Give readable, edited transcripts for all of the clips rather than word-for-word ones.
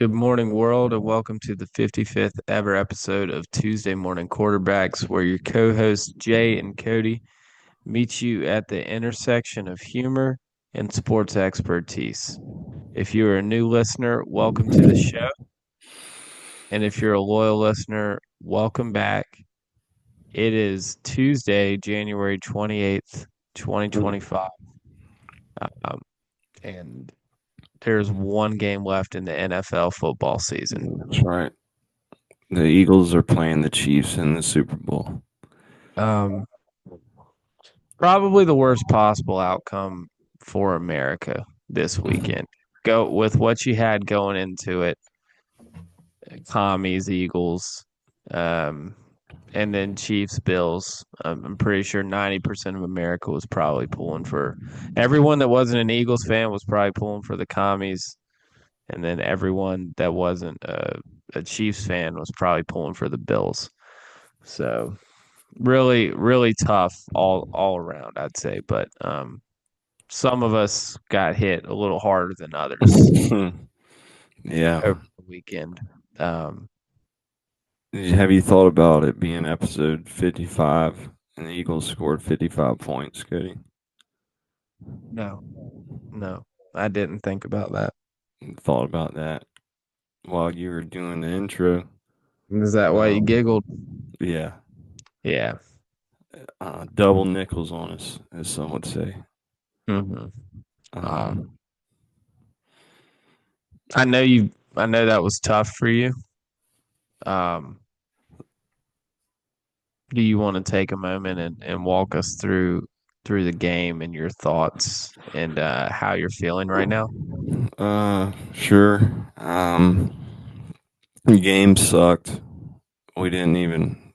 Good morning, world, and welcome to the 55th ever episode of Tuesday Morning Quarterbacks, where your co hosts Jay and Cody meet you at the intersection of humor and sports expertise. If you are a new listener, welcome to the show. And if you're a loyal listener, welcome back. It is Tuesday, January 28th, 2025. Um, and there's one game left in the NFL football season. That's right. The Eagles are playing the Chiefs in the Super Bowl. Um, Probably the worst possible outcome for America this weekend. Go with what you had going into it, commies, Eagles, um, and then Chiefs, Bills. I'm pretty sure 90% of America was probably pulling for everyone that wasn't an Eagles fan was probably pulling for the commies, and then everyone that wasn't a Chiefs fan was probably pulling for the Bills. So really, really tough all around, I'd say. But some of us got hit a little harder than others Yeah. over the weekend. Um, Have you thought about it being episode 55 and the Eagles scored 55 points, Cody? no, no, I didn't think about that. Thought about that while you were doing the intro. Is that why you Um, giggled? yeah. Yeah. Double nickels on us, as some would say. hmm Um, Um, I know you. I know that was tough for you. Um, do you want to take a moment and walk us through the game and your thoughts and how you're feeling right now? sure. The game sucked. We didn't even.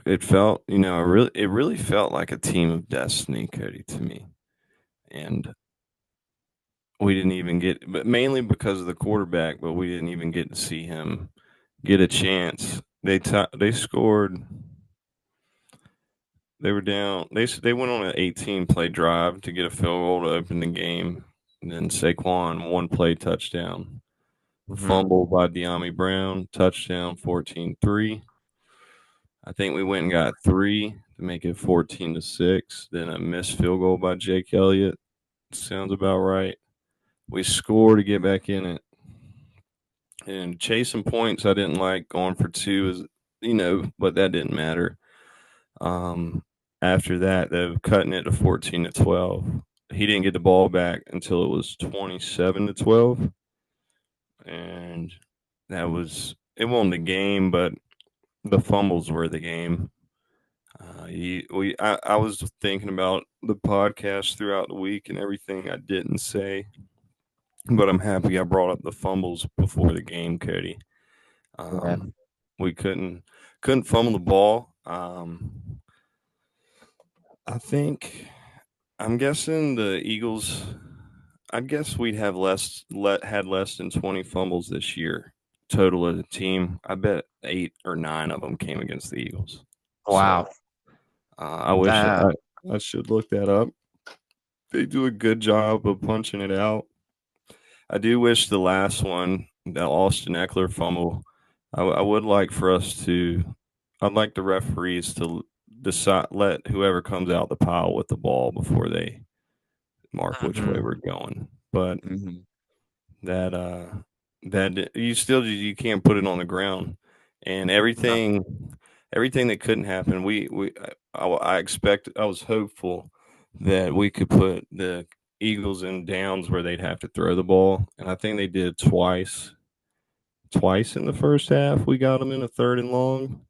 It felt, it really felt like a team of destiny, Cody, to me. And we didn't even get, but mainly because of the quarterback, but we didn't even get to see him get a chance. They scored. They were down. They went on an 18 play drive to get a field goal to open the game. And then Saquon one play touchdown, hmm fumble by De'Ami Brown, touchdown 14-3. I think we went and got three to make it 14-6. Then a missed field goal by Jake Elliott. Sounds about right. We score to get back in it. And chasing points, I didn't like going for two, but that didn't matter. Um, After that, they're cutting it to 14-12. He didn't get the ball back until it was 27-12, and that was it. Won the game, but the fumbles were the game. I was thinking about the podcast throughout the week and everything I didn't say, but I'm happy I brought up the fumbles before the game, Cody. Yeah. We couldn't fumble the ball. I think I'm guessing the Eagles. I guess we'd have had less than 20 fumbles this year total as a team. I bet 8 or 9 of them came against the Eagles. So Wow. I wish Uh, I should look that up. They do a good job of punching it out. I do wish the last one, the Austin Eckler fumble, I would like for us to, I'd like the referees to decide, let whoever comes out the pile with the ball before they mark which way mhm, we're going. But mhm. that, you can't put it on the ground, and No. everything that couldn't happen. I was hopeful that we could put the Eagles in downs where they'd have to throw the ball, and I think they did twice in the first half. We got them in a third and long,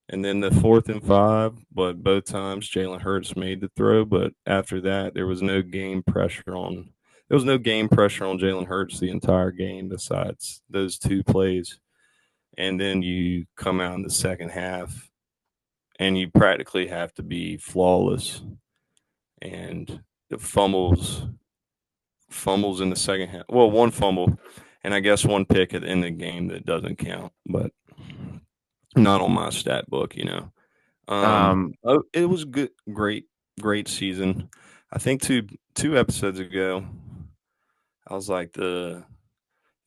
and then the 4th and 5. But both times Jalen Hurts made the throw. But after that, there was no game pressure on. There was no game pressure on Jalen Hurts the entire game besides those two plays. And then you come out in the second half, and you practically have to be flawless. And the fumbles in the second half. Well, one fumble, and I guess one pick at the end of the game that doesn't count, but not on my stat book. Um, It was good, great season. I think two episodes ago, I was like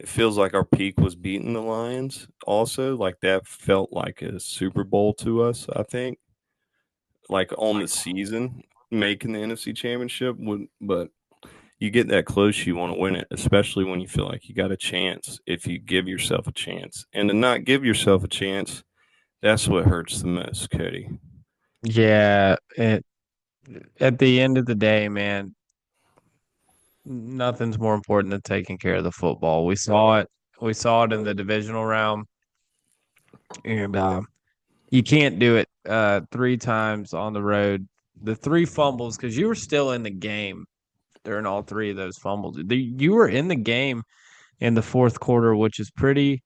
it feels like our peak was beating the Lions. Also, like that felt like a Super Bowl to us. I think, like on the season, making the NFC Championship would, but you get that close, you want to win it, especially when you feel like you got a chance. If you give yourself a chance, and to not give yourself a chance, that's what hurts the most, Cody. Yeah, at the end of the day, man, nothing's more important than taking care of the football. We saw it. We saw it in the divisional round, and you can't do it three times on the road. The three fumbles, because you were still in the game during all three of those fumbles. You were in the game in the fourth quarter, which is pretty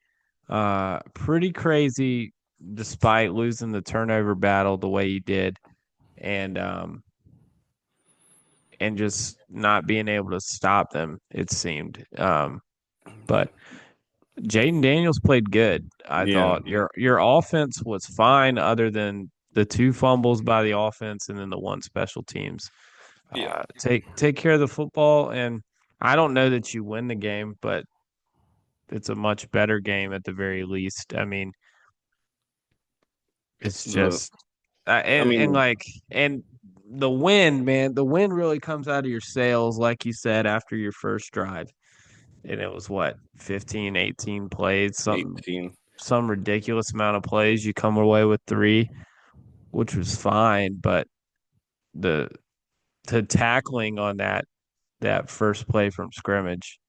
crazy, despite losing the turnover battle the way you did, and and just not being able to stop them. It seemed, but Jaden Daniels played good. I Yeah, thought your offense was fine, other than the two fumbles by the offense and then the one special teams. yeah. Take care of the football, and I don't know that you win the game, but it's a much better game at the very least. I mean, it's The just I and mean, like and the win, man, the win really comes out of your sales, like you said, after your first drive. And it was what, 15, 18 plays, something 18. some ridiculous amount of plays. You come away with three, which was fine, but the the tackling on that first play from scrimmage,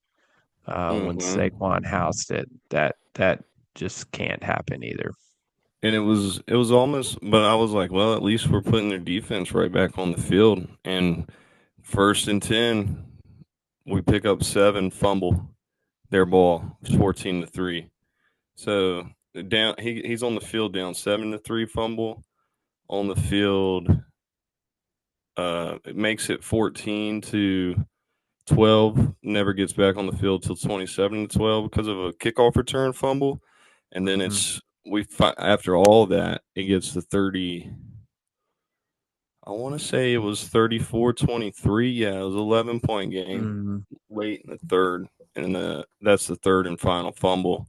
when Mm-hmm. Saquon housed it, that just can't happen either. And it was almost, but I was like, well, at least we're putting their defense right back on the field. And 1st and 10, we pick up 7, fumble their ball, 14-3. So down, he's on the field down 7-3, fumble on the field. It makes it 14-12. Never gets back on the field till 27-12 because of a kickoff return fumble. And then Mm-hmm. it's after all that, it gets to 30. I want to say it was 34-23. Yeah, it was an 11-point game Mm-hmm. late in the third. And that's the third and final fumble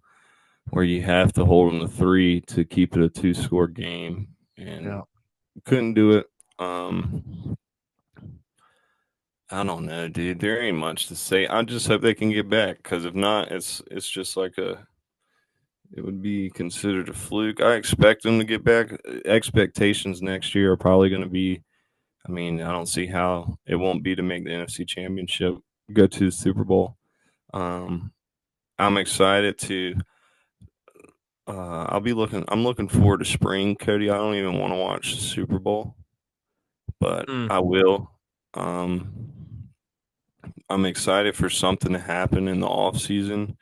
where you have to hold them to 3 to keep it a 2-score game. And Yeah. couldn't do it. Um, I don't know, dude. There ain't much to say. I just hope they can get back, because if not, it's just like it would be considered a fluke. I expect them to get back. Expectations next year are probably going to be. I mean, I don't see how it won't be to make the NFC Championship, go to the Super Bowl. Um, I'm excited to. I'll be looking. I'm looking forward to spring, Cody. I don't even want to watch the Super Bowl, but Mm. I will. I'm excited for something to happen in the off season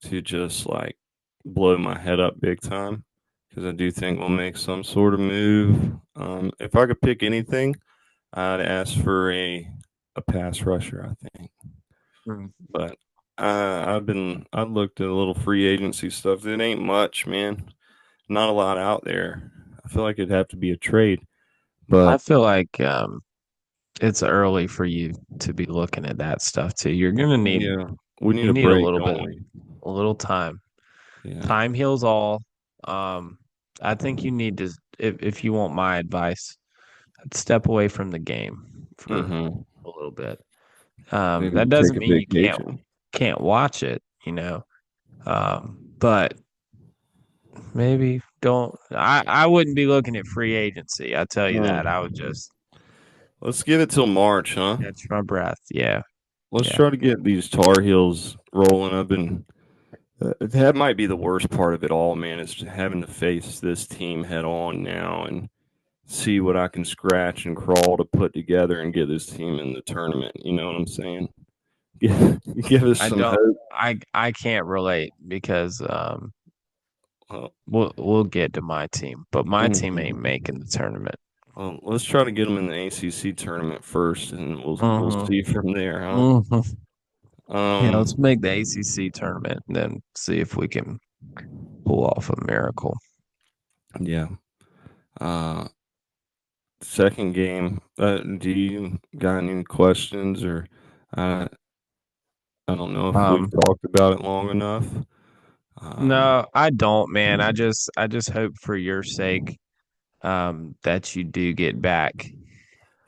to just like blow my head up big time, because I do think we'll make some sort of move. If I could pick anything, I'd ask for a pass rusher, I think. Mm. But I've looked at a little free agency stuff. It ain't much, man. Not a lot out there. I feel like it'd have to be a trade. I But feel like it's early for you to be looking at that stuff too. You're gonna need yeah, we need you a need a break, little bit, don't we? a little time. Yeah. Time heals all. Um, I think you need to, if you want my advice, step away from the game for Mm-hmm. a little bit. Maybe That take doesn't a mean you vacation. can't watch it, but maybe don't. I wouldn't be looking at free agency. I tell you that. I would Mm. just Let's give it till March, huh? catch my breath. Yeah, Let's yeah. try to get these Tar Heels rolling. That might be the worst part of it all, man. Is having to face this team head on now and see what I can scratch and crawl to put together and get this team in the tournament. You know what I'm saying? Give us I some don't. hope. I can't relate because Well, we'll get to my team, but my team ain't mhm. making the tournament. Well, let's try to get them in the ACC tournament first, and we'll Hmm. see from there, huh? Hmm. Yeah, let's Um, make the ACC tournament and then see if we can pull off a miracle. yeah. Uh, Second game. Do you got any questions or? Uh, I don't know if we've Um, talked about it long enough. no, I don't, man. I just hope for your sake that you do get back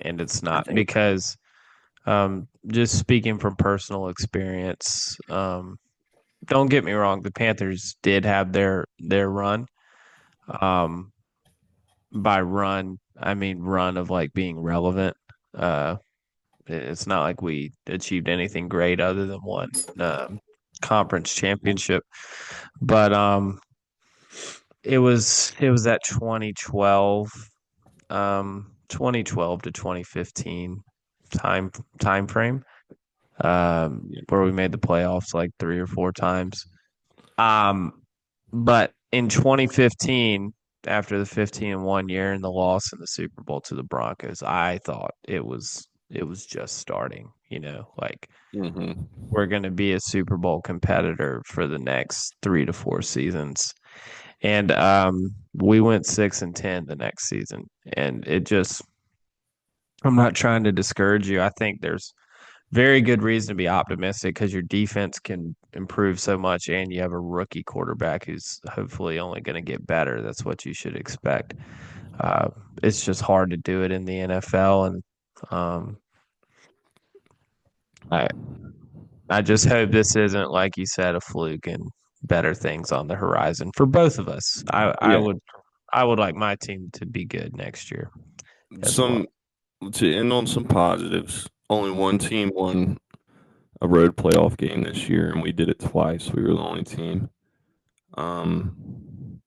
and it's I not think, because just speaking from personal experience, don't get me wrong, the Panthers did have their run. Um, by run, I mean run of like being relevant. Uh, it's not like we achieved anything great other than one conference championship, but it was that 2012 to 2015 time time frame yeah. where we made the playoffs like three or four times. Um, but in 2015, after the 15 and 1 year and the loss in the Super Bowl to the Broncos, I thought it was just starting. Like Hmm. we're going to be a Super Bowl competitor for the next 3 to 4 seasons, and we went 6-10 the next season, and it just. I'm not trying to discourage you. I think there's very good reason to be optimistic because your defense can improve so much, and you have a rookie quarterback who's hopefully only going to get better. That's what you should expect. Uh, it's just hard to do it in the NFL, and um, I I just hope this isn't like you said a fluke and better things on the horizon for both of us. I I Yeah. would I would like my team to be good next year as well. Some to end on some positives. Only one team won a road playoff game this year, and we did it twice. We were the only team. Um,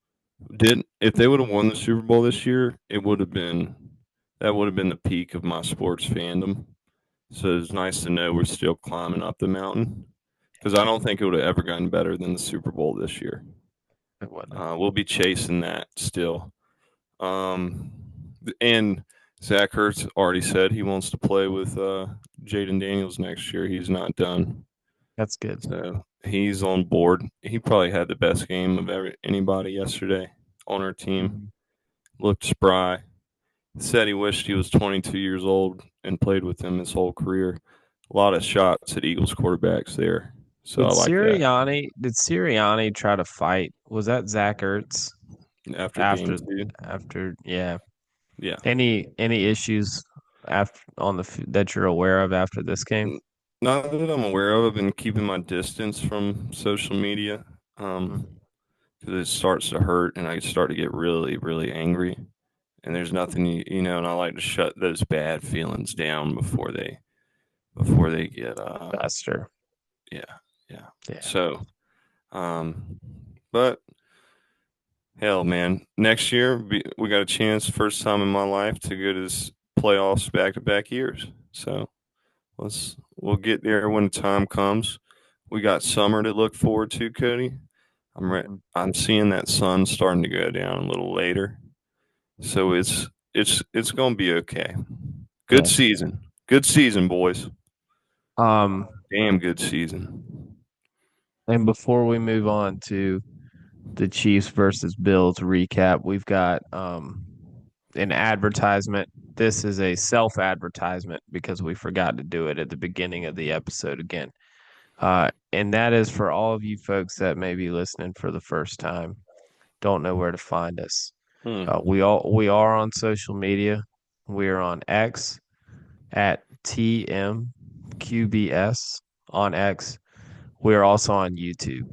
did if they would have won the Super Bowl this year, it would have been that would have been the peak of my sports fandom. So it's nice to know we're still climbing up the mountain because I don't think it would have ever gotten better than the Super Bowl this year. It wouldn't. We'll be chasing that still. Um, and Zach Ertz already said he wants to play with Jaden Daniels next year. He's not done, That's good. so he's on board. He probably had the best game of anybody yesterday on our team. Mhm. Looked spry. Said he wished he was 22 years old and played with him his whole career. A lot of shots at Eagles quarterbacks there, so Did I like that. Sirianni try to fight? Was that Zach Ertz After game after two, yeah? yeah. Any issues after that you're aware of after this game? Not that I'm aware of. I've been keeping my distance from social media Mm. because it starts to hurt and I start to get really, really angry. And there's nothing and I like to shut those bad feelings down before they get Buster. yeah, yeah. Yeah. So um, but hell, man, next year we got a chance, first time in my life, to go to this playoffs back to back years. So we'll get there when the time comes. We got summer to look forward to, Cody. Mhm. I'm seeing that sun starting to go down a little later, so it's gonna be okay. Good Yeah. season, good season, boys. Um, Damn good season. and before we move on to the Chiefs versus Bills recap, we've got an advertisement. This is a self-advertisement because we forgot to do it at the beginning of the episode again. And that is for all of you folks that may be listening for the first time, don't know where to find us. Hmm. We are on social media. We are on X at TMQBs on X. We are also on YouTube,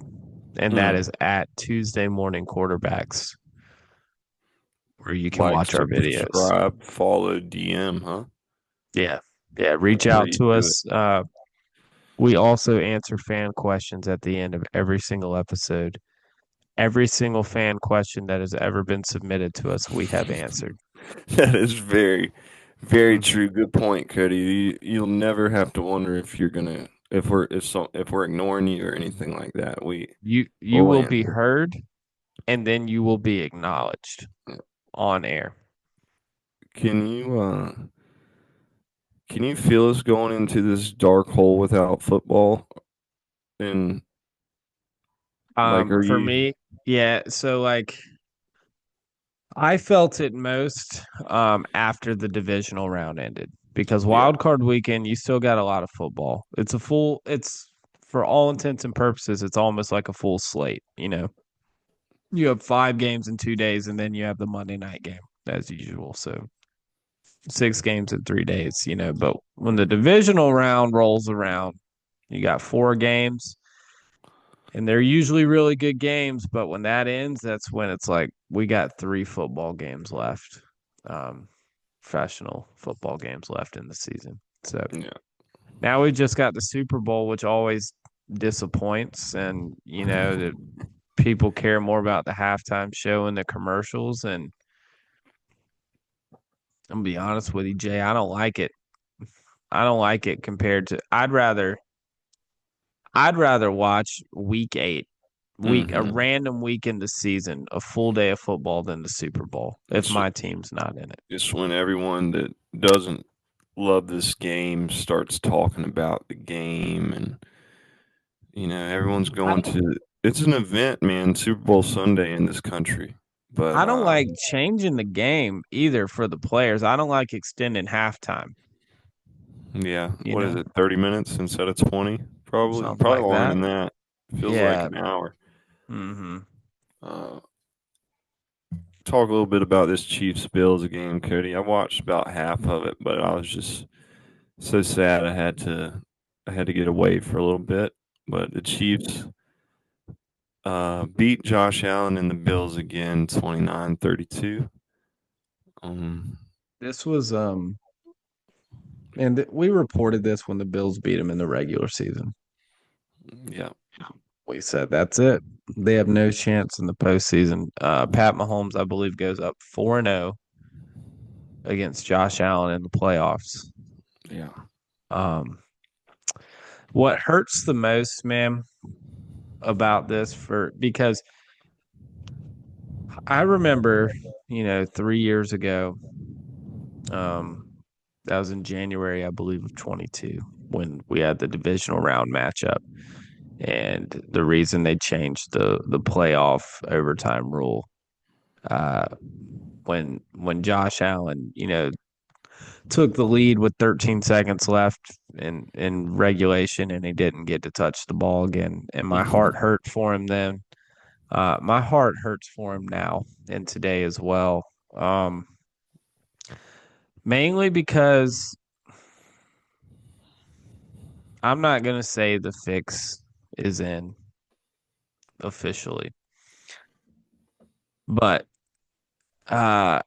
and that Hmm. is at Tuesday Morning Quarterbacks, where you can Like, watch our videos. subscribe, follow, DM, huh? Yeah, yeah. Reach That's how out you to do it. us. We also answer fan questions at the end of every single episode. Every single fan question that has ever been submitted to us, we have answered. That is very, very Mhm. true. Good point, Cody. You'll never have to wonder if you're gonna if we're ignoring you or anything like that. You We'll will be answer. heard, and then you will be acknowledged on air. Can you feel us going into this dark hole without football? And like, are For you? me, yeah. So like, I felt it most after the divisional round ended because Yeah, wild card weekend, you still got a lot of football. It's for all intents and purposes, it's almost like a full slate. You know, you have 5 games in 2 days, and then you have the Monday night game as usual. So 6 games in 3 days. You know, but when the divisional round rolls around, you got 4 games, and they're usually really good games. But when that ends, that's when it's like we got 3 football games left, um, professional football games left in the season. So Yeah. now we just got the Super Bowl, which always disappoints, and you know that people care more about the halftime show and the commercials. And I'm gonna be honest with you, Jay, I don't like it. I don't like it compared to. I'd rather watch a Hmm. random week in the season, a full day of football than the Super Bowl if It's my team's not in it. just when everyone that doesn't love this game starts talking about the game, and everyone's I going don't. to. It's an event, man. Super Bowl Sunday in this country, but I don't like changing the game either for the players. I don't like extending halftime. yeah, You what is know, it? 30 minutes instead of 20? Probably, something probably like longer that. than that. Feels like Yeah. an hour. Hmm. Uh, Talk a little bit about this Chiefs Bills game, Cody. I watched about half of it, but I was just so sad I had to get away for a little bit. But the Chiefs beat Josh Allen and the Bills again, 29-32. Um, This was and we reported this when the Bills beat them in the regular season. yeah, We said that's it. They have no chance in the postseason. Pat Mahomes, I believe, goes up 4-0 against Josh Allen in the playoffs. yeah, Um, what hurts the most, man, about this for because I remember, 3 years ago, um, that was in January, I believe, of 22 when we had the divisional round matchup. And the reason they changed the playoff overtime rule, uh, when Josh Allen, took the lead with 13 seconds left in regulation, and he didn't get to touch the ball again. And my heart hmm, hurt for him then. My heart hurts for him now and today as well. Um, Mainly because I'm not gonna say the fix is in officially, but uh,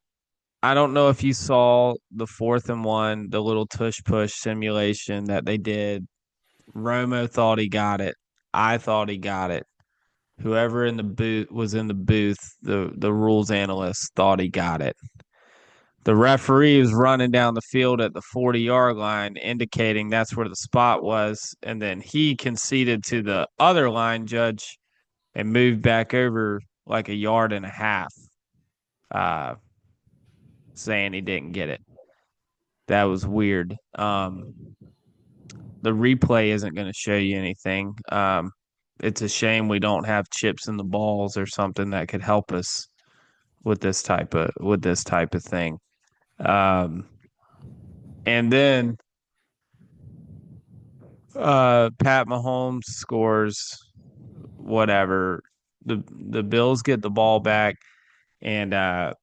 I don't know if you saw the 4th and 1, the little tush push simulation that they did. Romo thought he got it. I thought he got it. Whoever in the booth was in the booth, the rules analyst thought he got it. The referee was running down the field at the 40-yard line, indicating that's where the spot was, and then he conceded to the other line judge and moved back over like a yard and a half, uh, saying he didn't get it. That was weird. The replay isn't going to show you anything. It's a shame we don't have chips in the balls or something that could help us with this type of thing. Um, and then Pat Mahomes scores whatever. The Bills get the ball back, and that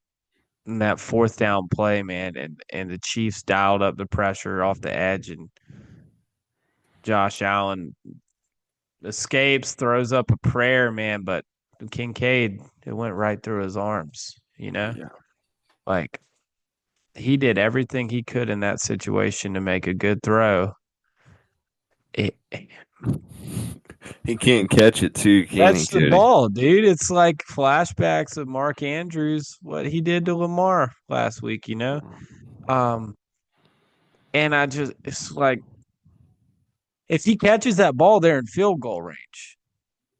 4th down play, man, and the Chiefs dialed up the pressure off the edge, and Josh Allen escapes, throws up a prayer, man, but Kincaid, it went right through his arms, yeah. Like he did everything he could in that situation to make a good throw. It, He can't catch it too, can he, Catch the Cody? ball, dude. It's like flashbacks of Mark Andrews, what he did to Lamar last week. Um, and it's like if he catches that ball, they're in field goal range.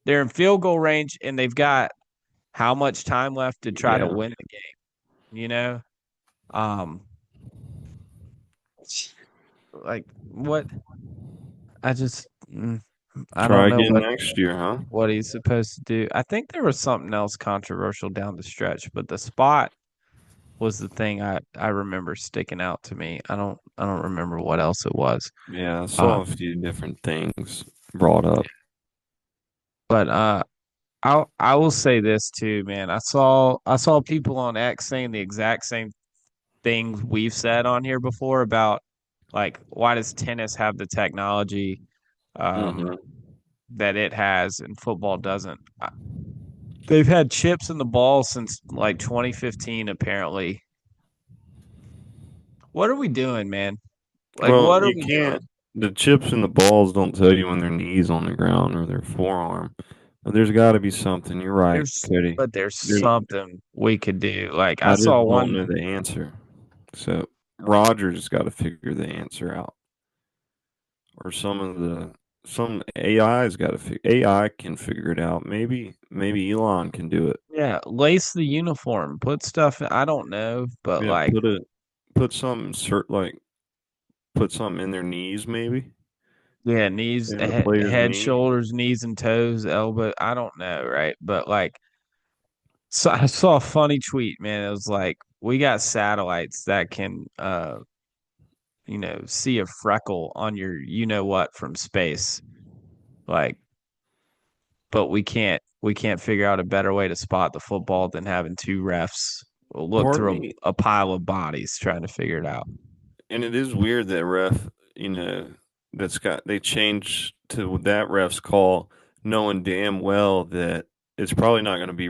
They're in field goal range, and they've got how much time left to try to Yeah. win the game, you know? Um, like what I just I Try don't know again what next year, huh? what he's supposed to do. I think there was something else controversial down the stretch, but the spot was the thing I remember sticking out to me. I don't remember what else it was. Yeah, I Uh, saw a few different things. brought up. But I will say this too, man. I saw people on X saying the exact same things we've said on here before about like why does tennis have the technology um, Hmm. that it has and football doesn't? They've had chips in the ball since like 2015, apparently. What are we doing, man? Like, Well, what are you we can't. doing? The chips and the balls don't tell you when their knees on the ground or their forearm. But there's got to be something. You're right, There's, Cody. but there's There, something we could do. Like, I I saw just don't one. know the answer. So Roger's got to figure the answer out, or some AI's got to figure. AI can figure it out. Maybe Elon can do it. Yeah, lace the uniform, put stuff. I don't know, but Yeah, like, put something put something in their knees maybe yeah, knees, in the player's head, knee. shoulders, knees, and toes, elbow. I don't know, right? But like, so I saw a funny tweet, man. It was like, we got satellites that can, see a freckle on your, you know what, from space. Like, but we can't figure out a better way to spot the football than having two refs look Part of through me, a pile of bodies trying to figure it out. and it is weird that ref, you know, they changed to that ref's call, knowing damn well that it's probably not going to be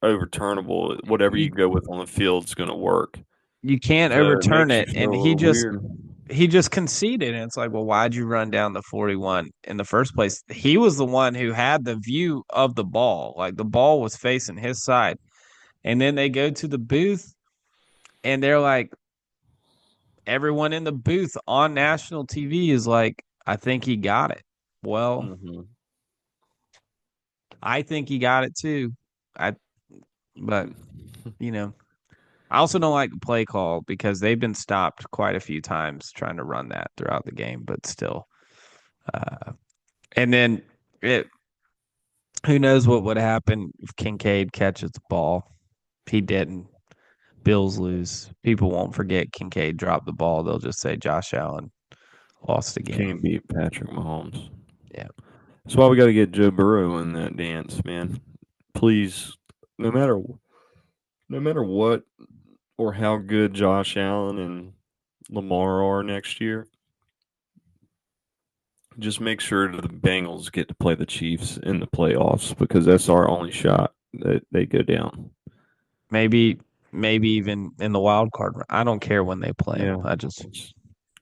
overturnable. Whatever you You go with on the field is going to work. you can't So it overturn makes you it, feel and a he little just weird. he just conceded, and it's like, well, why'd you run down the 41 in the first place? He was the one who had the view of the ball, like the ball was facing his side, and then they go to the booth, and they're like, everyone in the booth on national TV is like, I think he got it. Well, Hmm. I think he got it too. I but you know, I also don't like the play call because they've been stopped quite a few times trying to run that throughout the game, but still. Uh, and then it, who knows what would happen if Kincaid catches the ball? He didn't. Bills lose. People won't forget Kincaid dropped the ball. They'll just say Josh Allen lost the game. Can't beat Patrick Mahomes. Yeah. That's why we got to get Joe Burrow in that dance, man. Please, no matter no matter what or how good Josh Allen and Lamar are next year, just make sure the Bengals get to play the Chiefs in the playoffs because that's our only shot that they go down. Maybe maybe even in the wild card. I don't care when they play them. Yeah. I just It's,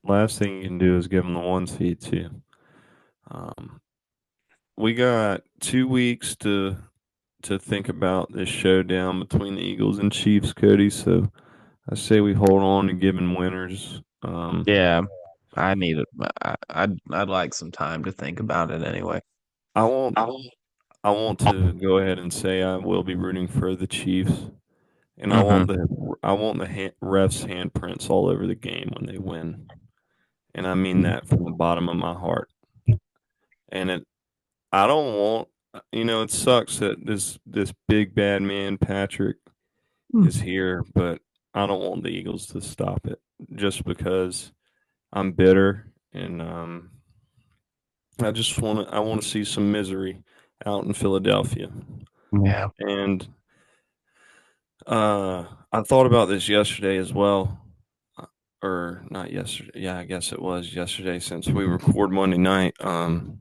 last thing you can do is give them the one seed too. Um, we got 2 weeks to think about this showdown between the Eagles and Chiefs, Cody. So I say we hold on to giving winners. yeah, I need it. I'd like some time to think about it anyway. I won't. I want to go ahead and say I will be rooting for the Chiefs, and Mm-hmm. I want the refs' handprints all over the game when they win, and I mean that from the bottom of my heart. And I don't want, it sucks that this big bad man Patrick is here, but I don't want the Eagles to stop it just because I'm bitter and I want to see some misery out in Philadelphia. Yeah. And I thought about this yesterday as well, or not yesterday. Yeah, I guess it was yesterday since we record Monday night. I'm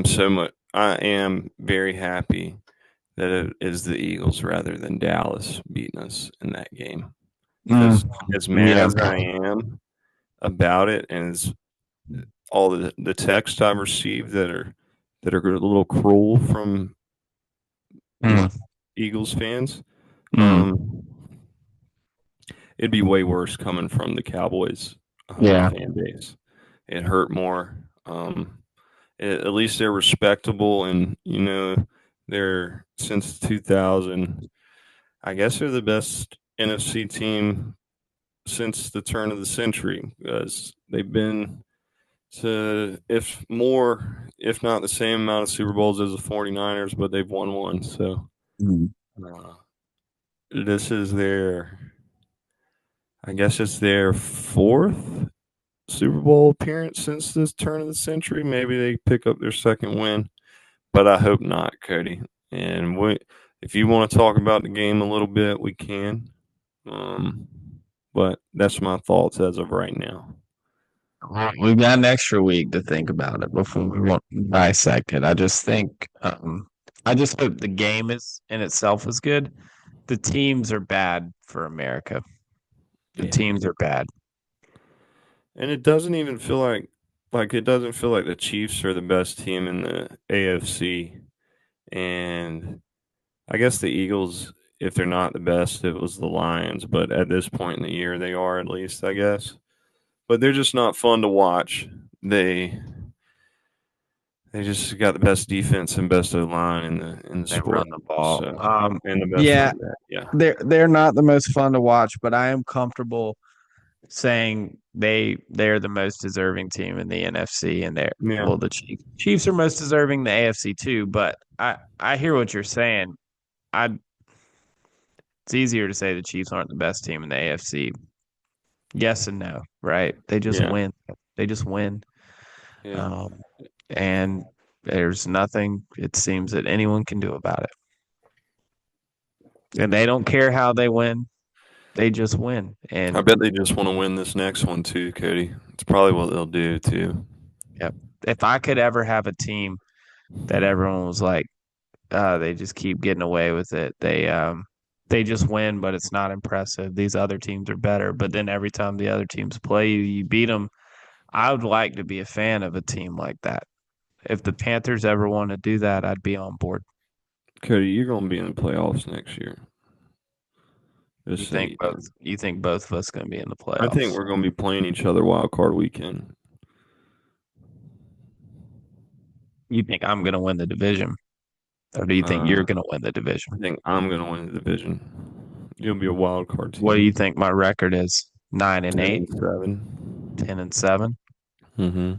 so much. I am very happy that it is the Eagles rather than Dallas beating us in that game. Mm. Because as mad Yeah. as I am about it, and as all the texts I've received that are a little cruel from Mm. Eagles fans, Mm. um, it'd be way worse coming from the Cowboys Yeah. fan base. It hurt more. At least they're respectable, and they're since 2000. I guess they're the best NFC team since the turn of the century because they've been to if not the same amount of Super Bowls as the 49ers, but they've won one. So Mm. uh, this is their, I guess it's their fourth. Super Bowl appearance since this turn of the century. Maybe they pick up their second win, but I hope not, Cody. And if you want to talk about the game a little bit, we can. Um, but that's my thoughts as of right now. Well, we've got an extra week to think about it before we want to dissect it. I just think, I just hope the game is in itself is good. The teams are bad for America. The Yeah. teams are bad. And it doesn't even feel like it doesn't feel like the Chiefs are the best team in the AFC. And I guess the Eagles, if they're not the best, it was the Lions. But at this point in the year, they are at least, I guess. But they're just not fun to watch. They they just got the best defense and best O line in the They run sport. the ball. So and the best Yeah, running back. Yeah, they're not the most fun to watch, but I am comfortable saying they're the most deserving team in the NFC, and they're yeah. well, the Chiefs are most deserving in the AFC too. But I hear what you're saying. I It's easier to say the Chiefs aren't the best team in the AFC. Yes and no, right? They just Yeah, win. They just win. yeah. Um, and there's nothing it seems that anyone can do about it. And they don't care how they win. They just win. I And bet they just want to win this next one too, Cody. It's probably what they'll do too. yep. If I could ever have a team that everyone was like, they just keep getting away with it. They just win, but it's not impressive. These other teams are better. But then every time the other teams play you, you beat them. I would like to be a fan of a team like that. If the Panthers ever want to do that, I'd be on board. Cody, you're going to be in the playoffs next year. You Just so think you both? know. You think both of us going to be in the I think playoffs? we're going to be playing each other wild card weekend. You think I'm going to win the division, or do you think you're Uh, going to win the division? I think I'm going to win the division. You'll be a wild card What do you team. think my record is? Nine and 10 eight, and 7. 10-7. Mm-hmm.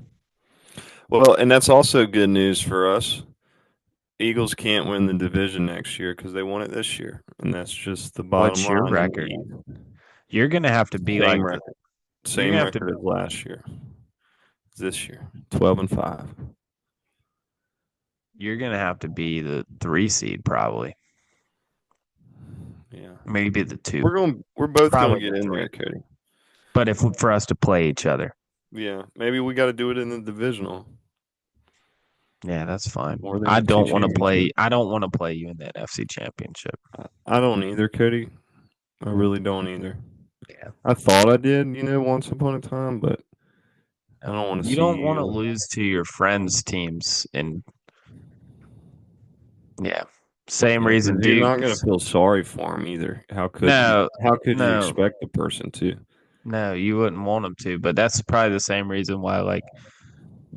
Well, and that's also good news for us. Eagles can't win the division next year because they won it this year, and that's just the bottom What's your line in the record? East. You're going to have to be Same like the. record, You're going same to have to. record as last year. This year, 12-5. You're going to have to be the 3 seed probably, Yeah, maybe the 2, we're both gonna probably get the in 3. there, Cody. But if for us to play each other, Yeah, maybe we got to do it in the divisional yeah, that's fine. or the I NFC don't want to play. Championship. I don't want to play you in the NFC Championship. I don't either, Cody. I really don't either. Yeah, I thought I did, once upon a time, but I no, don't want to you see don't want to you. lose to your friends' teams, and yeah, same Yeah, because reason you're not gonna Dukes. feel sorry for him either. How could you? No, How could you no, expect the person to? no, you wouldn't want them to. But that's probably the same reason why, like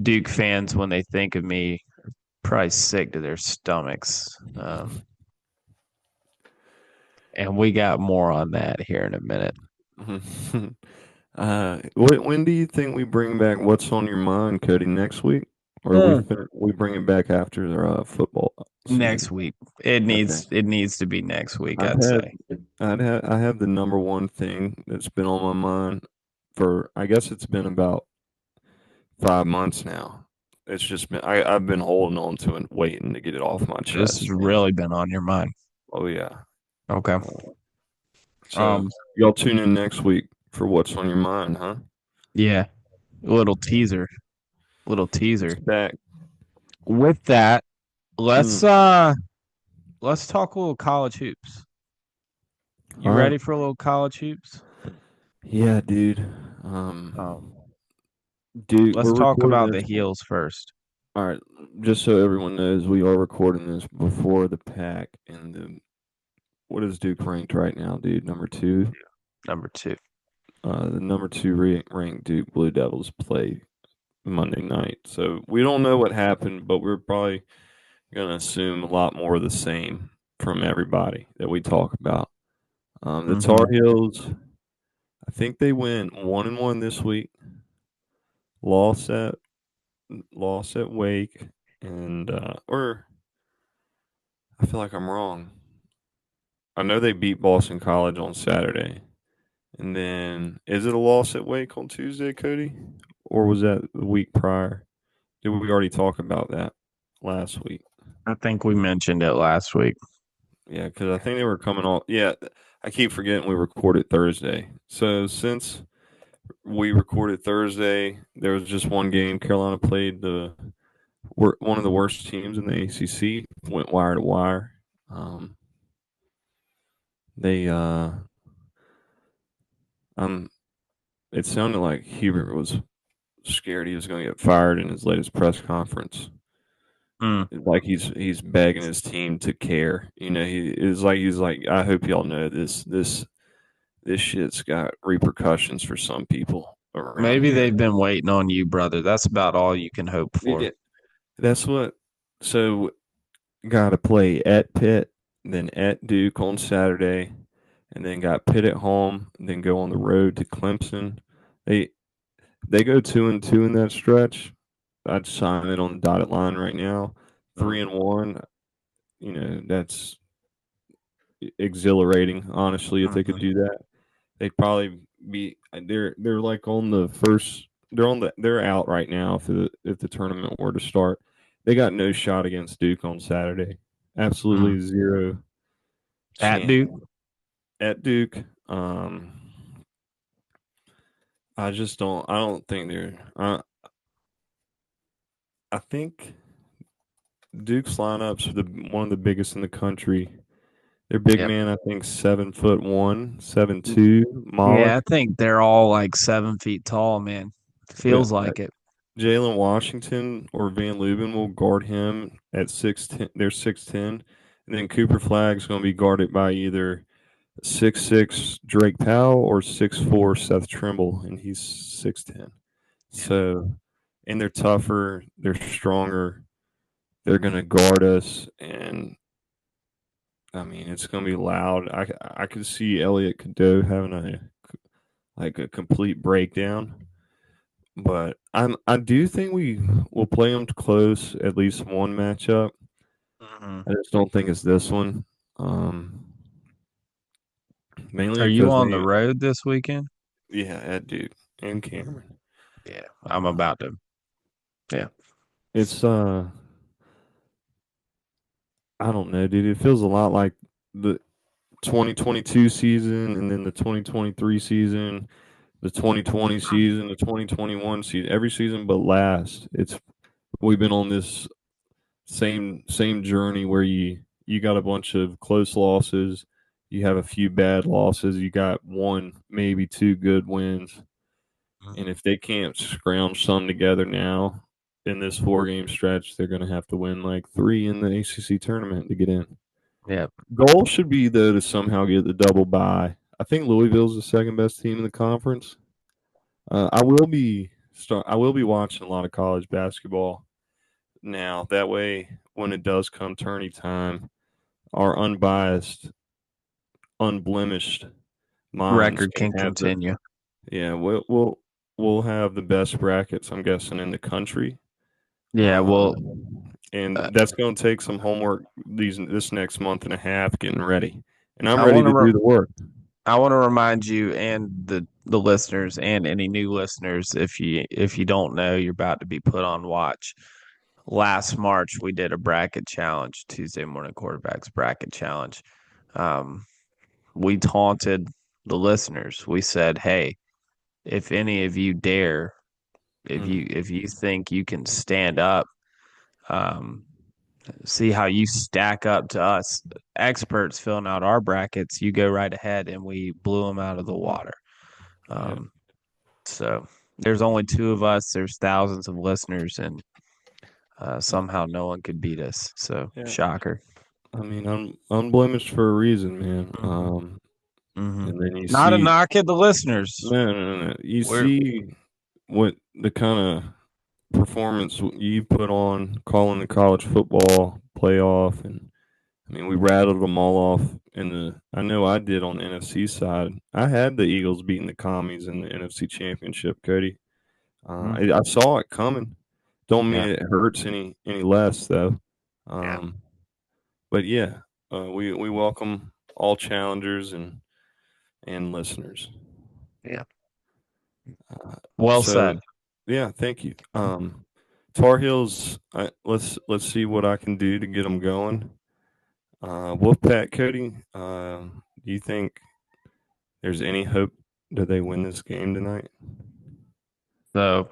Duke fans, when they think of me, probably sick to their stomachs. And we got more on that here in a minute. When do you think we bring back What's on Your Mind, Cody? Next week, or Mm. we bring it back after the football Next season? week, Okay. it needs to be next week. I've I'd had say. I have the number one thing that's been on my mind for I guess it's been about 5 months now. It's just been I've been holding on to it, waiting to get it off my This has chest. And really been on your mind. oh yeah. Okay. So Um. y'all tune in next week for What's on Your Mind, huh? Yeah. Little teaser. Little It's teaser. back. With that, let's Mm. uh let's talk a little college hoops. You All right. ready for a little college hoops? Yeah, dude. Um. Dude, Let's we're talk recording about the this. heels first. All right, just so everyone knows, we are recording this before the pack and the. What is Duke ranked right now, dude? Number two. Number 2. The number two ranked Duke Blue Devils play Monday night. So we don't know what happened, but we're probably gonna assume a lot more of the same from everybody that we talk about. The Mm-hmm. Tar Heels, I think they went 1-1 this week. Lost at lost at Wake, and or I feel like I'm wrong. I know they beat Boston College on Saturday, And then, is it a loss at Wake on Tuesday, Cody? Or was that the week prior? Did we already talk about that last week? I think we mentioned it last week. Yeah, because I think they were coming off. Yeah, I keep forgetting we recorded Thursday. So since we recorded Thursday, there was just one game. Carolina played one of the worst teams in the ACC. Went wire to wire. Um, they um, it sounded like Hubert was scared he was going to get fired in his latest press conference. Mm, Like he's begging his team to care. You know, he's like, I hope y'all know this shit's got repercussions for some people around maybe here. they've been waiting on you, brother. That's about all you can hope for. Yeah, that's what. So got to play at Pitt, then at Duke on Saturday, and then got Pitt at home, and then go on the road to Clemson. They they go 2-2 in that stretch. I'd sign it on the dotted line right now. Mm, 3-1. You know, that's exhilarating. Honestly, if they could mhm. do that, they'd probably be. They're like on the first. They're out right now if the tournament were to start. They got no shot against Duke on Saturday. Mm. Absolutely zero At chance Duke. at Duke. I just don't. I don't think they're. I think Duke's lineups are one of the biggest in the country. Their big Yep. man, I think, 7'1", 7'2", Yeah, I Malik. think they're all like 7 feet tall, man. Yeah, Feels like it. Jalen Washington or Van Leuven will guard him at 6'10". They're 6'10", and then Cooper Flag's going to be guarded by either 6'6" Drake Powell or 6'4" Seth Trimble, and he's 6'10". Yeah. So, and they're tougher, they're stronger, they're going to guard us, and I mean it's going to be loud. I could see Elliot Cadeau having a complete breakdown. But I do think we will play them close at least one matchup. Mhm. I just don't think it's this one. Um, Mainly Are you because on the road this weekend? yeah, at Duke and Cameron. Yeah, I'm Uh, about to. Yeah. it's I don't know, dude. It feels a lot like the 2022 season, and then the 2023 season, the 2020 season, the 2021 season. Every season but last. It's we've been on this same journey where you got a bunch of close losses, you have a few bad losses, you got one maybe two good wins, and Mhm. if they can't scrounge some together now in this 4 game stretch, they're going to have to win like 3 in the ACC tournament to get in. Yeah. Goal should be though to somehow get the double bye. I think Louisville's the second best team in the conference. I will be watching a lot of college basketball now. That way, when it does come tourney time, our unbiased, unblemished minds Record can can have the continue. yeah. We'll have the best brackets, I'm guessing, in the country. Yeah, well, uh, And that's going to take some homework this next month and a half getting ready. And I'm I ready want to to do the work. I want to remind you and the listeners and any new listeners, if you don't know, you're about to be put on watch. Last March we did a bracket challenge, Tuesday morning quarterbacks bracket challenge. Um, we taunted the listeners. We said, "Hey, if any of you dare, Mm, if you think you can stand up, um, see how you stack up to us experts filling out our brackets, you go right ahead." And we blew them out of the water. yeah, Um, so there's only two of us. There's thousands of listeners, and somehow no one could beat us. So yeah. shocker. I mean, I'm unblemished for a reason, man. Mm-hmm. Mm-hmm. And then you Not a see, knock at the listeners. no. You We're see what the kind of performance you put on calling the college football playoff, and I mean we rattled them all off in the. I know I did on the NFC side. I had the Eagles beating the Commies in the NFC Championship, Cody. mm, I saw it coming. Don't mean yeah, it hurts any less though. yeah. Um, but yeah, we welcome all challengers and listeners. Yeah. Uh, Well so said. yeah, thank you. Tar Heels. Let's see what I can do to get them going. Wolfpack, Cody. Do you think there's any hope that they win this game tonight? So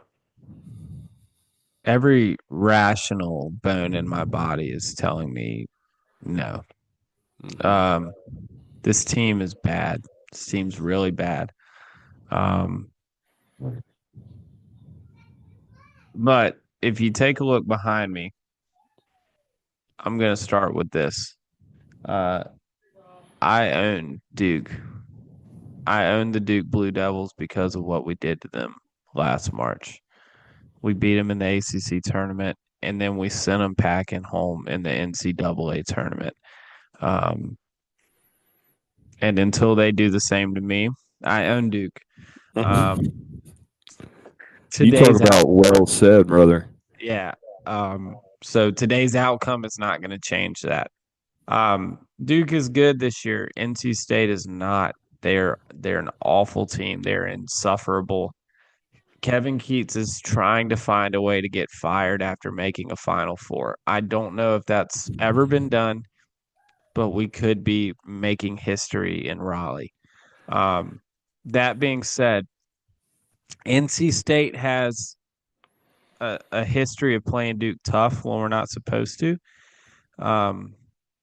every rational bone in my body is telling me no. Mm-hmm. Um, this team is bad. This team's really bad. Um, but if you take a look behind me, I'm gonna start with this. Uh, I own Duke. I own the Duke Blue Devils because of what we did to them last March. We beat them in the ACC tournament, and then we sent them packing home in the NCAA tournament. Um, and until they do the same to me, I own Duke. Um, You talk today's out, about well said, brother. yeah. So today's outcome is not going to change that. Duke is good this year. NC State is not. They're an awful team. They're insufferable. Kevin Keats is trying to find a way to get fired after making a Final Four. I don't know if that's ever been done, but we could be making history in Raleigh. Um, that being said, NC State has a history of playing Duke tough when we're not supposed to. Um,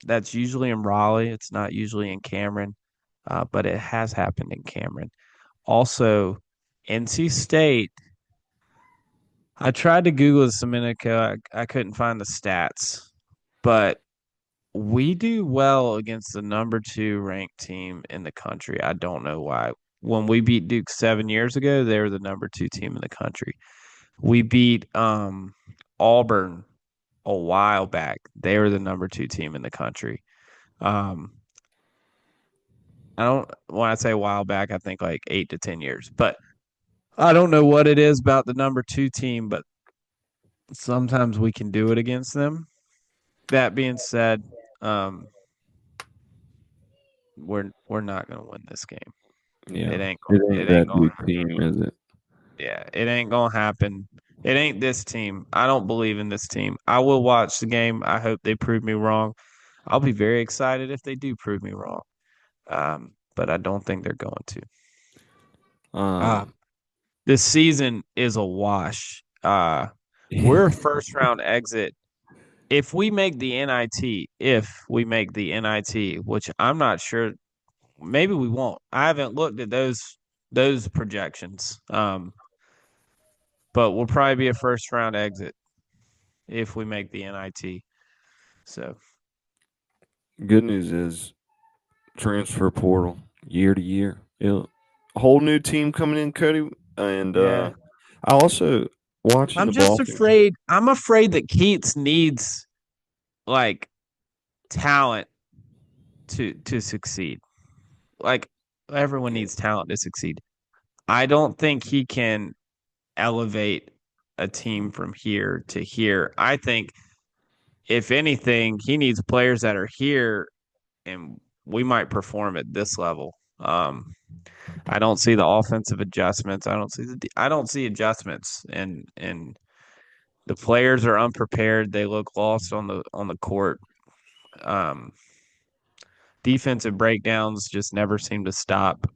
that's usually in Raleigh. It's not usually in Cameron, but it has happened in Cameron. Also, NC State. I tried to Google this a minute ago. I couldn't find the stats, but we do well against the number two ranked team in the country. I don't know why. When we beat Duke 7 years ago, they were the number two team in the country. We beat Auburn a while back. They were the number two team in the country. Um, I don't when I say a while back, I think like 8 to 10 years. But I don't know what it is about the number two team, but sometimes we can do it against them. That being said, um, we're not gonna win this game. Yeah, It ain't it it ain't ain't that gonna Duke team, is it? yeah, it ain't gonna happen. It ain't this team. I don't believe in this team. I will watch the game. I hope they prove me wrong. I'll be very excited if they do prove me wrong. But I don't think they're going to. Uh, Um, this season is a wash. We're a first round exit. If we make the NIT, which I'm not sure, maybe we won't. I haven't looked at those projections. But we'll probably be a first round exit if we make the NIT. So good news is transfer portal year to year. A whole new team coming in, Cody, and yeah, I also watching I'm the just Boston. afraid. I'm afraid that Keats needs like talent to succeed. Like everyone needs talent to succeed. I don't think he can elevate a team from here to here. I think if anything, he needs players that are here and we might perform at this level. I don't see the offensive adjustments. I don't see adjustments, and the players are unprepared. They look lost on the court. Um, defensive breakdowns just never seem to stop.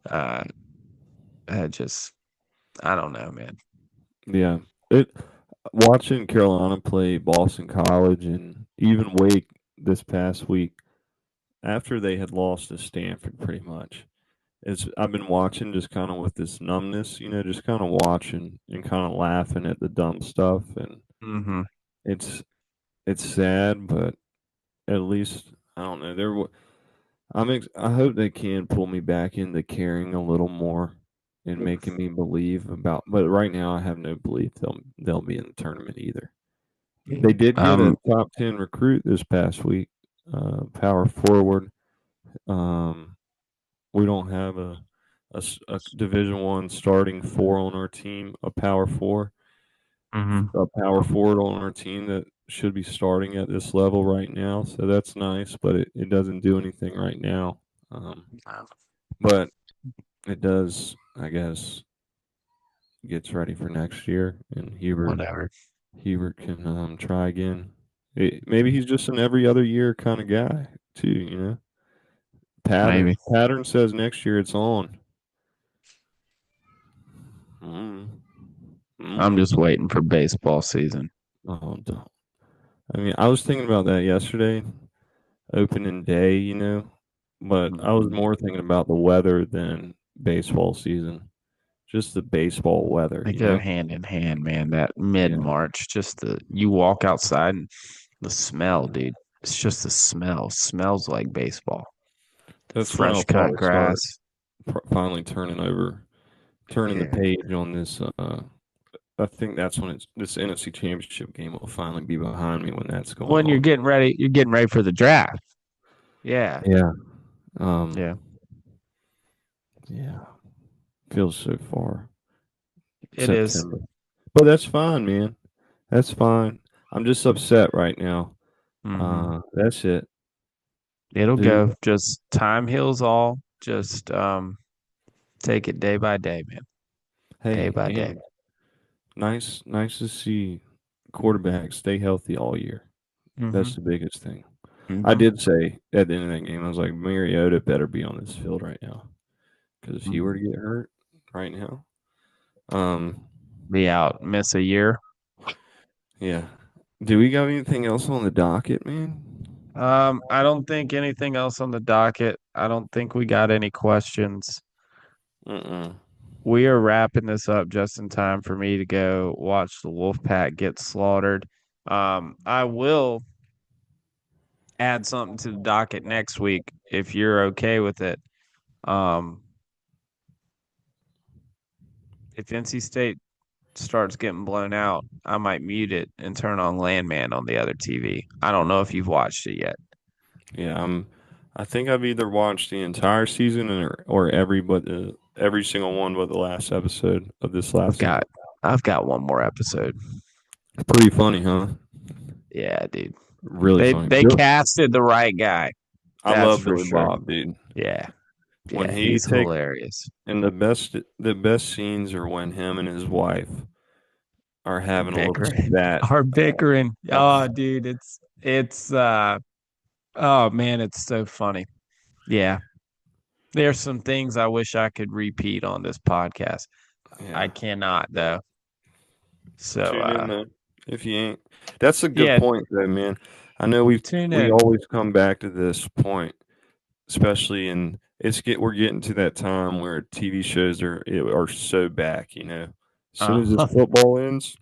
Uh, just I don't know, man. Yeah, it watching Carolina play Boston College and even Wake this past week after they had lost to Stanford, pretty much. It's I've been watching just kind of with this numbness, just kind of watching and kind of laughing at the dumb stuff, and Mm-hmm. it's it's sad, but at least I don't know. I hope they can pull me back into caring a little more and making me believe about. But right now, I have no belief they'll be in the tournament either. They did get a Um. top 10 recruit this past week, power forward. Um, we don't have a Division One starting four on our team, Mm-hmm. a power forward on our team that should be starting at this level right now. So that's nice, but it doesn't do anything right now. Um, but it does, I guess, gets ready for next year, and Whatever. Hubert can try again. Maybe he's just an every other year kind of guy too. Maybe. Pattern says next year it's on. Mm. I'm Mm. just waiting for baseball season. Oh, don't. I mean, I was thinking about that yesterday, opening day. But I was Mhm. more thinking about the weather than baseball season. Just the baseball weather. They go hand in hand, man. That mid Yeah, March, just you walk outside and the smell, dude. It's just the smell. Smells like baseball. that's when Fresh I'll cut probably start grass. finally turning the Yeah. page on this. I think that's when this NFC Championship game will finally be behind me when that's going When on. you're getting ready for the draft. Yeah. Yeah. Yeah. Yeah. Feels so far. It is. September. But that's fine, man. That's fine. I'm just upset right now. Hmm. That's it. It'll Dude, go. Just time heals all. Just take it day by day, man. Day hey, by day. and nice to see quarterbacks stay healthy all year. Hmm. That's the biggest thing. I Hmm. did say at the end of that game, I was like, Mariota better be on this field right now. Because if he were to get hurt right now, um, Be out, miss a year. yeah. Do we got anything else on the docket, man? I don't think anything else on the docket. I don't think we got any questions. Mm-mm. We are wrapping this up just in time for me to go watch the Wolfpack get slaughtered. I will add something to the docket next week if you're okay with it. Um, if NC State starts getting blown out, I might mute it and turn on Landman on the other TV. I don't know if you've watched it yet. Yeah, I think I've either watched the entire season or every single one but the last episode of this I've last got season. I've got one more episode. Pretty funny, huh? Yeah, dude. Really funny. They casted the right guy. I That's love for Billy sure. Bob, dude. Yeah. When Yeah, he he's take hilarious. and the best scenes are when him and his wife are having a little Bickering. spat. Our bickering. Oh, Oh, dude, it's oh man, it's so funny. Yeah. There's some things I wish I could repeat on this podcast. I yeah. cannot though. So Tune in though. If you ain't, that's a good yeah, point though, man. I know tune we in. always come back to this point, especially in we're getting to that time where TV shows are so back. As soon as this Uh, football ends,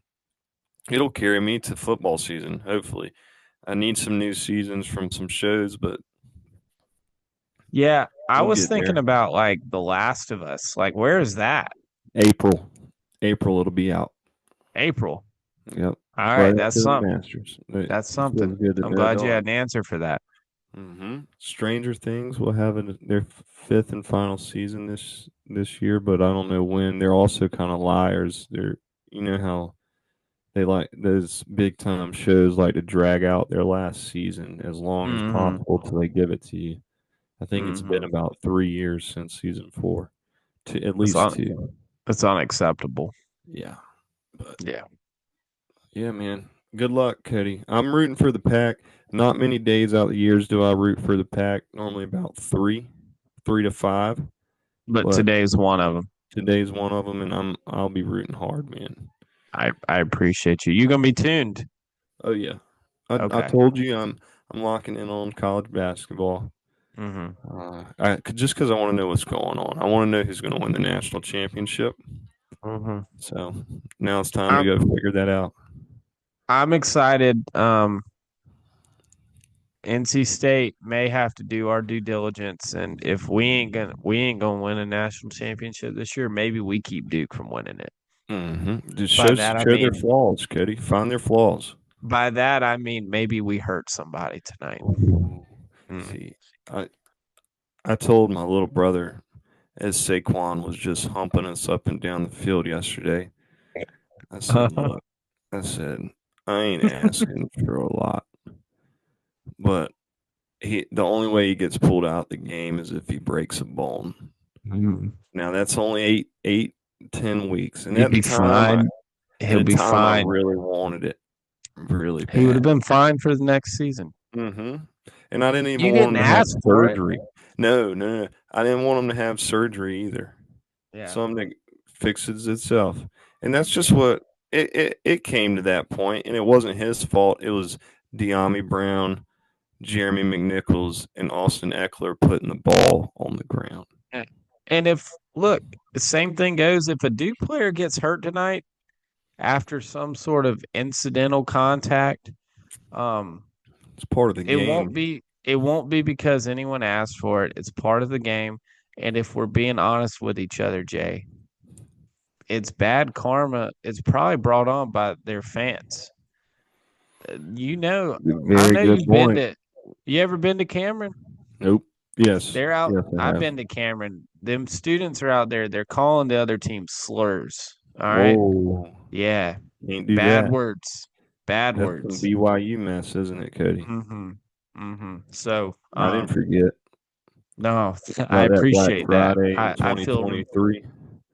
it'll carry me to football season. Hopefully, I need some new seasons from some shows, but yeah, I we'll was get thinking there. about like The Last of Us. Like, where is that? April, April, it'll be out. April. Yep, All right right, that's after the something. Masters. It That's something. feels good to I'm know, glad you dog. had an answer for that. Stranger Things will have their fifth and final season this year, but I don't know when. They're also kind of liars. You know how they like those big time shows like to drag out their last season as long as Hmm. possible till they give it to you. I think it's been Hmm. about 3 years since season four, at It's least un two. it's unacceptable. Yeah, but Yeah. yeah, man. Good luck, Cody. I'm rooting for the Pack. Not many days out of the years do I root for the Pack. Normally about 3 to 5. But But today's one of them. today's one of them, and I'll be rooting hard, man. I appreciate you. You gonna be tuned? Oh yeah, I Okay. told you I'm locking in on college basketball. Hmm. Just because I want to know what's going on. I want to know who's going to win the national championship. Hmm. So now it's time to I'm go figure that out. I'm excited. NC State may have to do our due diligence, and if we ain't gonna win a national championship this year, maybe we keep Duke from winning it. Just By that I show their mean flaws, Cody. Find their flaws. maybe we hurt somebody tonight. Ooh. Mm. See, I I told my little brother as Saquon was just humping us up and down the field yesterday. I said, "Look," I said, "I ain't asking for a lot, but the only way he gets pulled out the game is if he breaks a bone." Mm. Now that's only 10 weeks, and He'd at the be time, fine. He'll be I fine. really wanted it really He would have bad. been fine for the next season. hmm And I didn't You even want didn't him to have ask for it. surgery. No, no, no. I didn't want him to have surgery either. Yeah. Something fixes itself, and that's just Yeah. what it came to that point, and it wasn't his fault. It was De'Ami Brown, Jeremy McNichols, and Austin Eckler putting the ball on the ground. Yeah. And if look, the same thing goes if a Duke player gets hurt tonight after some sort of incidental contact, um, It's part of the it won't game. be it won't be because anyone asked for it. It's part of the game. And if we're being honest with each other, Jay, it's bad karma. It's probably brought on by their fans. I Very know good you've been point. to. You ever been to Cameron? Nope. Yes. They're out. Yes, I I've have. been to Cameron. Them students are out there. They're calling the other team slurs. All right. Whoa. Yeah. Can't do Bad that. words. Bad That's some words. BYU mess, isn't it, Cody? Mm-hmm. Mm-hmm. So, I didn't forget no, I about that Black appreciate that. Friday in I feel, 2023.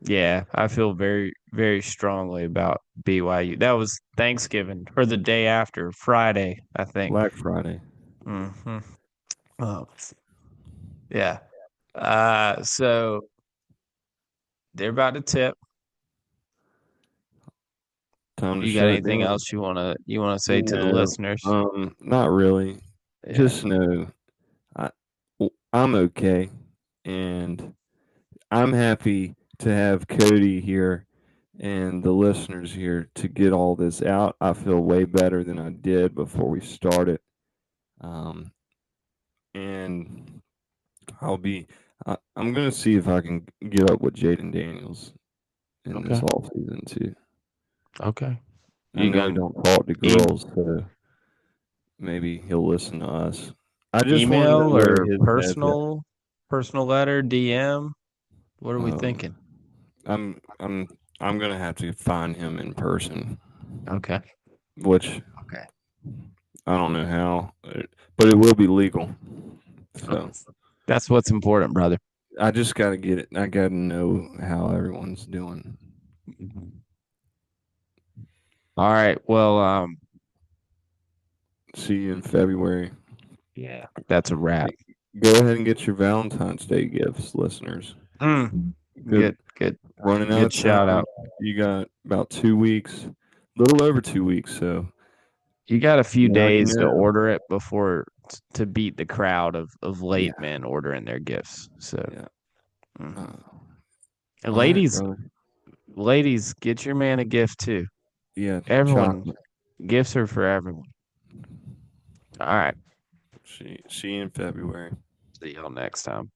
yeah, I feel very, very strongly about BYU. That was Thanksgiving or the day after Friday, I think. Black Friday. Mm-hmm. Oh, yeah. So they're about to tip. Time to You got shut it anything down. else you wanna say to the No, listeners? not really. Yeah. Just know I, I'm okay, and I'm happy to have Cody here and the listeners here to get all this out. I feel way better than I did before we started. Um, and I'll be. I'm gonna see if I can get up with Jaden Daniels in this Okay. off season too. Okay. I You know he gonna don't talk to e- girls, so maybe he'll listen to us. I just want to know email where or his head's at. personal letter, DM? What are we thinking? Um, I'm gonna have to find him in person, Okay. which Okay. I don't know how, but it will be legal. So That's what's important, brother. I just got to get it. I got to know how everyone's doing. Mhm. All right. Well, See you in February. yeah, that's a wrap. Go ahead and get your Valentine's Day gifts, listeners. Mm. Good. Good, good, Running out good of shout time. out. You got about 2 weeks, a little over 2 weeks. So You got a few now you days to know. order it before to beat the crowd of Yeah. late men ordering their gifts. So, Yeah. mhm. Uh, And all right, ladies, brother. ladies, get your man a gift too. Yeah. Everyone, Chocolate. gifts are for everyone. All right. See you in February. See y'all next time.